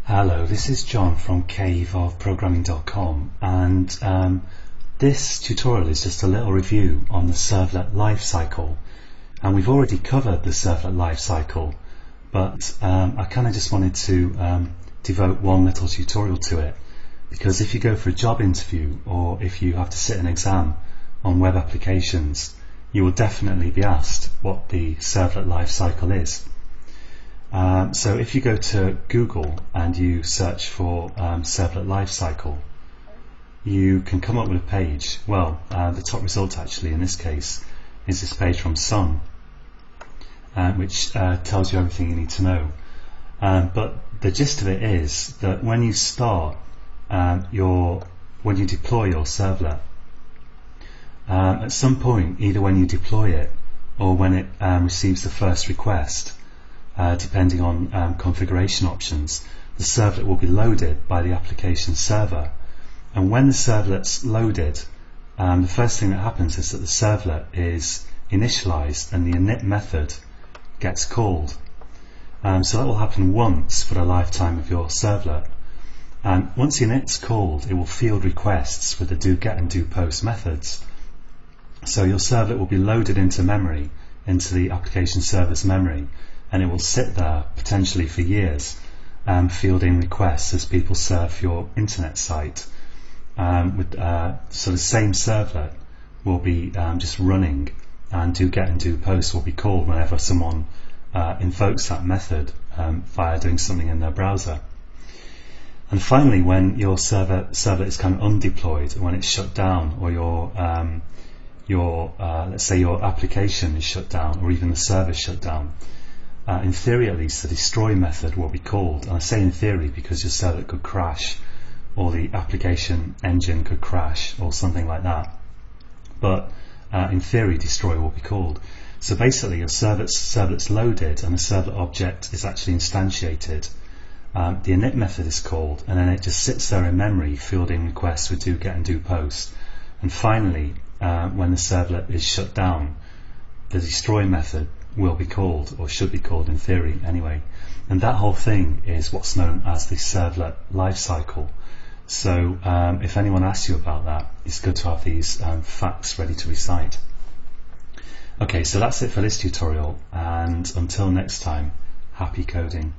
Hello, this is John from caveofprogramming.com, and this tutorial is just a little review on the servlet lifecycle. And we've already covered the servlet lifecycle, but I kind of just wanted to devote one little tutorial to it, because if you go for a job interview or if you have to sit an exam on web applications, you will definitely be asked what the servlet lifecycle is. So if you go to Google and you search for servlet lifecycle, you can come up with a page. Well, the top result actually in this case is this page from Sun, which tells you everything you need to know. But the gist of it is that when you start when you deploy your servlet, at some point, either when you deploy it or when it receives the first request, depending on configuration options, the servlet will be loaded by the application server. And when the servlet's loaded, the first thing that happens is that the servlet is initialized and the init method gets called. So that will happen once for the lifetime of your servlet. And once the init's called, it will field requests with the do-get and do-post methods. So your servlet will be loaded into memory, into the application server's memory, and it will sit there potentially for years, fielding requests as people surf your internet site. So the same servlet will be just running, and do-get and do-post will be called whenever someone invokes that method via doing something in their browser. And finally, when your servlet is kind of undeployed, when it's shut down, or let's say your application is shut down, or even the server is shut down, in theory at least, the destroy method will be called. And I say in theory because your servlet could crash, or the application engine could crash, or something like that. But in theory, destroy will be called. So basically, your servlet's loaded and the servlet object is actually instantiated. The init method is called, and then it just sits there in memory, fielding requests with do-get and do-post. And finally, when the servlet is shut down, the destroy method will be called, or should be called in theory anyway. And that whole thing is what's known as the servlet lifecycle. So if anyone asks you about that, it's good to have these facts ready to recite. Okay, so that's it for this tutorial, and until next time, happy coding.